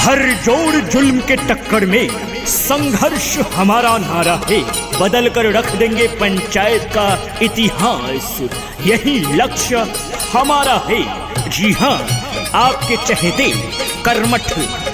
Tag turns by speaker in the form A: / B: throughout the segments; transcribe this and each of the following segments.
A: हर जोड़ जुल्म के टक्कर में संघर्ष हमारा नारा है, बदल कर रख देंगे पंचायत का इतिहास, यही लक्ष्य हमारा है। जी हाँ, आपके चहेते कर्मठ,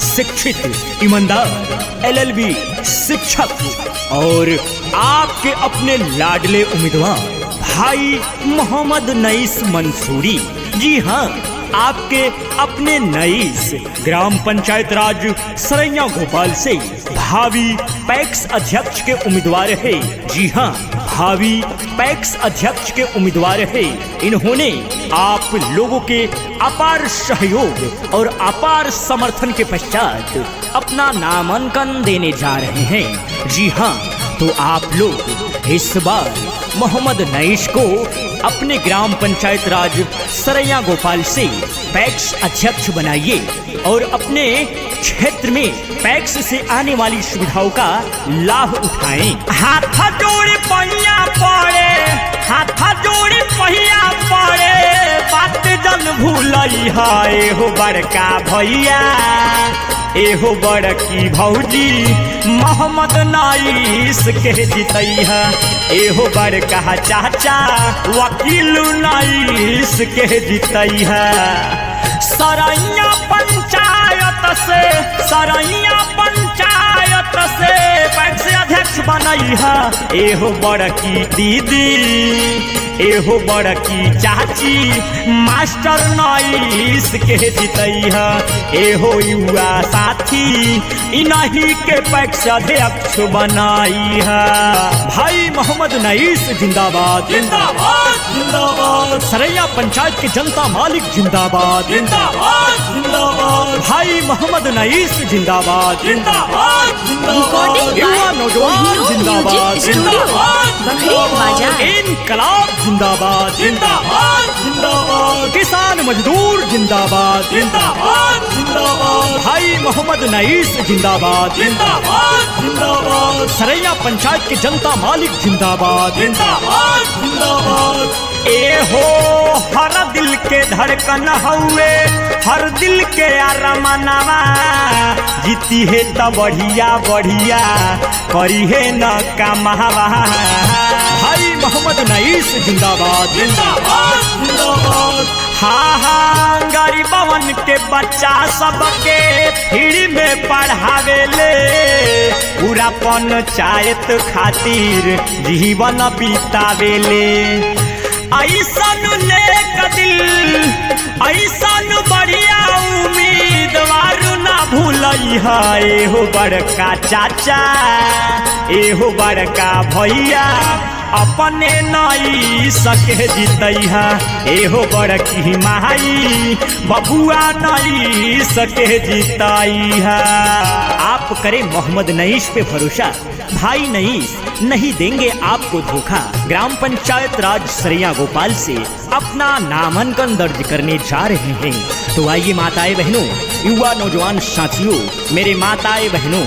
A: शिक्षित, ईमानदार एलएलबी शिक्षक और आपके अपने लाडले उम्मीदवार भाई मोहम्मद नईस मंसूरी। जी हाँ, आपके अपने नईस ग्राम पंचायत राज सरैया गोपाल से भावी पैक्स अध्यक्ष के उम्मीदवार है। जी हाँ, भावी पैक्स अध्यक्ष के उम्मीदवार है। इन्होंने आप लोगों के अपार सहयोग और अपार समर्थन के पश्चात अपना नामांकन देने जा रहे हैं। जी हाँ, तो आप लोग इस बार मोहम्मद नईस को अपने ग्राम पंचायत राज सरैया गोपाल से पैक्स अध्यक्ष बनाइए और अपने क्षेत्र में पैक्स से आने वाली सुविधाओं का लाभ उठाएं। हाथ जोड़े पहिया पड़े, हाथ जोड़े पहिया पड़े, बात जन भूलई है हो बड़का भैया, एहो बड़की भौजी मोहम्मद नईस के जितैया, एहो बड़का चाचा वकील नईस के जितैया। सरैया पंचायत से, सरैया पंचायत से पैक्स अध्यक्ष बनैहा, एहो बड़की दीदी, एहो बड़की चाची मास्टर नईस के जितैहा, एहो युवा साथी इन्हीं के पैक्स अध्यक्ष बनाइहा। भाई मोहम्मद नईस जिंदाबाद, जिंदाबाद जिंदाबाद। सरैया पंचायत के जनता मालिक जिंदाबाद, जिंदाबाद जिंदाबाद। भाई मोहम्मद नईस जिंदाबाद, जिंदाबाद जिंदाबाद। युवा नौजवान जिंदाबाद, जिंदाबाद जिंदाबाद। इनकलाब जिंदाबाद, जिंदाबाद जिंदाबाद। किसान मजदूर जिंदाबाद, जिंदाबाद जिंदाबाद। भाई मोहम्मद नईस जिंदाबाद, जिंदाबाद जिंदाबाद। सरैया पंचायत के जनता मालिक जिंदाबाद, जिंदाबाद जिंदाबाद। ए हो हर दिल के धड़कन हुए, हर दिल के अरमानवा, जीती है तो बढ़िया बढ़िया, करी है न कमावा। भाई मोहम्मद नईस जिंदाबाद, जिंदाबाद जिंदाबाद। हाँ हाँ, गरीबवन के बच्चा सबके फ्री में पढ़ावेले, पूरा पंचायत खातिर जीवन बितावेले। ऐसन नेक दिल, ऐसन बढ़िया उम्मीदवार ना भूलई है, एहो बड़का चाचा, एहो बड़का भैया अपने नईस के जितैहा, एहो बड़की माई बबुआ नईस के जितैहा। आप करें मोहम्मद नईस पे भरोसा, भाई नईस नहीं देंगे आपको धोखा। ग्राम पंचायत राज सरैया गोपाल से अपना नामांकन दर्ज करने जा रहे हैं। तो आइए माताएं बहनों, युवा नौजवान साथियों, मेरे माताएं बहनों,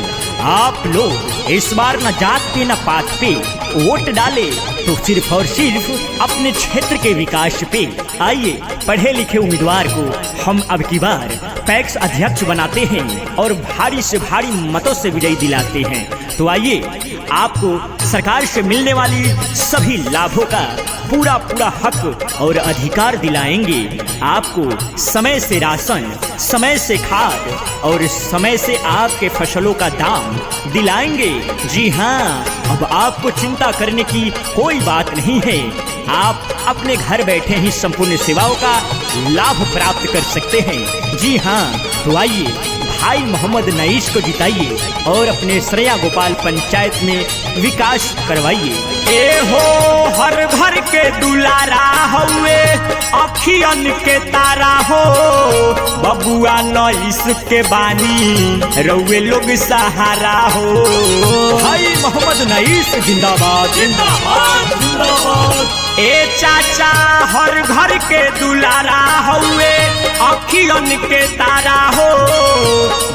A: आप लोग इस बार न जात पे न पात पे वोट डाले तो सिर्फ और सिर्फ अपने क्षेत्र के विकास पे। आइए पढ़े लिखे उम्मीदवार को हम अब की बार पैक्स अध्यक्ष बनाते हैं और भारी से भारी मतों से विजयी दिलाते हैं। तो आइए आपको सरकार से मिलने वाली सभी लाभों का पूरा पूरा हक और अधिकार दिलाएंगे। आपको समय से राशन, समय से खाद और समय से आपके फसलों का दाम दिलाएंगे। जी हाँ, अब आपको चिंता करने की कोई बात नहीं है, आप अपने घर बैठे ही संपूर्ण सेवाओं का लाभ प्राप्त कर सकते हैं। जी हाँ, तो आइए भाई मोहम्मद नईस को जिताइए और अपने सरैया गोपाल पंचायत में विकास करवाइए। ए हो हर घर के दुलारा हुए, अखियन के तारा हो, बबुआ नईस के बानी रउए लोग सहारा हो। भाई मोहम्मद नईस जिंदाबाद, जिंदाबाद जिंदाबाद। ए चाचा हर घर के दुलारा हुए, अखियन के तारा हो,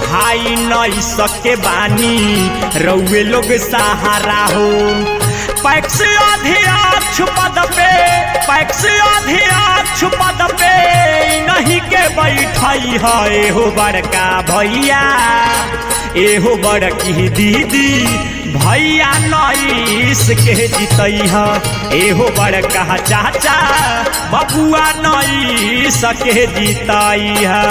A: भाई नईस के बानी रउए लोग सहारा हो। पैक्स अध्यक्ष पद पे, पैक्स अध्यक्ष पद पे नहीं के बैठाई है एहो बड़का भैया, एहो बड़की दीदी भैया नईस के जीतई है, एहो बड़का चाचा बबुआ नईस के जीतई है।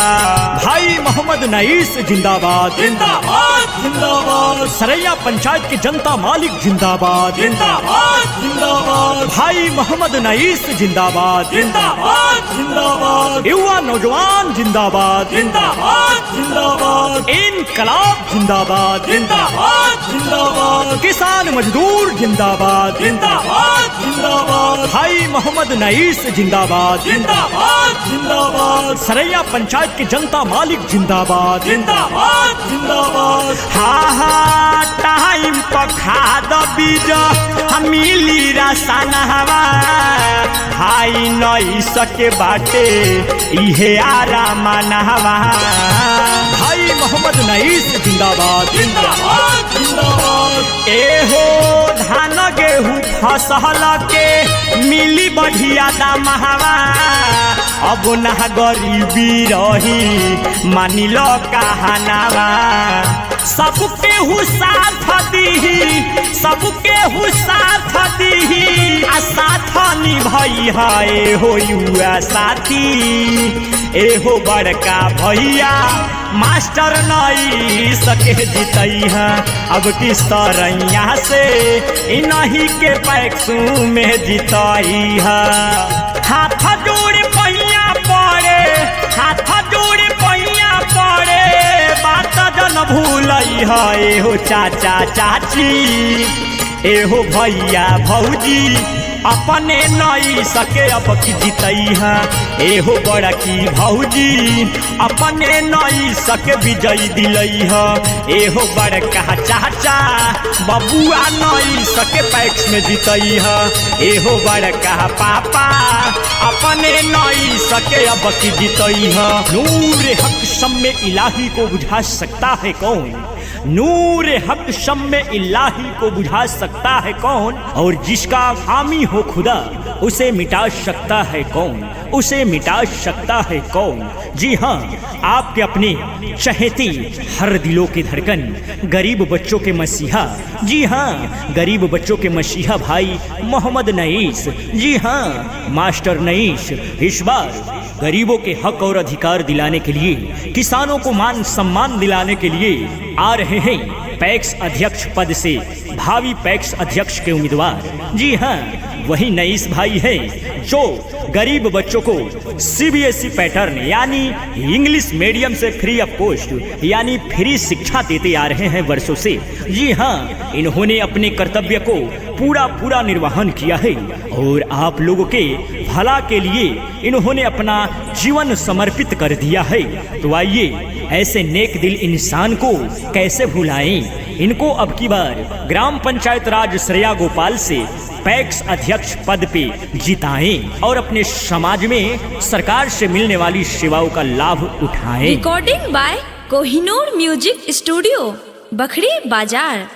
A: भाई मोहम्मद नईस जिंदाबाद जिंदाबाद जिंदाबाद, सरैया पंचायत की जनता मालिक जिंदाबाद जिंदाबाद जिंदाबाद, भाई मोहम्मद नईस जिंदाबाद जिंदाबाद जिंदाबाद, युवा नौजवान जिंदाबाद जिंदाबाद जिंदाबाद, इनकलाब जिंदाबाद जिंदाबाद जिंदाबाद, किसान मजदूर जिंदाबाद जिंदाबाद जिंदाबाद, भाई मोहम्मद नईस जिंदाबाद जिंदाबाद जिंदाबाद, सरैया पंचायत की जनता मालिक जिंदाबाद जिंदाबाद जिंदाबाद। हाँ टाइम पर खाद बीज मिली रसानवा, भाई नईस के बाटे इहे आरामनवा, भाई मोहम्मद नईस जिंदाबाद जिंदाबाद जिंदाबाद, एहो धान गेहूँ फसल के मिली बढ़िया दामवा, अब ना गरीबी रही मानी लो कहनावा, सबके साथ दीही, सबके साथ दीही आ साथ निभाई है एहो युवा साथी, एहो बड़का भैया मास्टर नईस के जीतई है, अब किस तरैया से इन्हीं के पैक्सू में जीतई है। हाथ जोड़ पहिया पड़े, हाथ जोड़ पहिया पड़े, बात जन भूलई है एहो चाचा चाची, एहो भैया भौजी अपने नईस के अब की जीतई है, एहो बड़की भौजी अपने नईस के विजयी दिलई है, एहो बड़का चाचा बबुआ नईस के पैक्स में जीतई है, एहो बड़का पापा अपने नईस के अब की जीतई है। नूर हक शम्मे इलाही को बुझा सकता है कौन, नूर हक शम्मे इलाही को बुझा सकता है कौन, और जिसका हामी हो खुदा उसे मिटा सकता है कौन, उसे मिटा सकता है कौन। जी हाँ, आपके अपने चहेती हर दिलों की धड़कन, गरीब बच्चों के मसीहा, जी हाँ गरीब बच्चों के मसीहा भाई मोहम्मद नईस, जी हाँ मास्टर नईस इस बार गरीबों के हक और अधिकार दिलाने के लिए, किसानों को मान सम्मान दिलाने के लिए आ रहे हैं पैक्स अध्यक्ष पद से भावी पैक्स अध्यक्ष के उम्मीदवार। जी हाँ वही नईस भाई है जो गरीब बच्चों को सीबीएसई पैटर्न यानी इंग्लिश मीडियम से फ्री ऑफ कॉस्ट यानी फ्री शिक्षा देते आ रहे हैं वर्षों से। जी हाँ इन्होंने अपने कर्तव्य को पूरा निर्वहन किया है और आप लोगों के भला के लिए इन्होंने अपना जीवन समर्पित कर दिया है। तो आइए ऐसे नेक दिल इंसान को कैसे भुलाएं, इनको अब की बार ग्राम पंचायत राज सरैया गोपाल से पैक्स अध्यक्ष पद पे जिताएं और अपने समाज में सरकार से मिलने वाली सेवाओं का लाभ उठाएं।
B: Recording by Kohinoor music studio, Bakhri बाजार।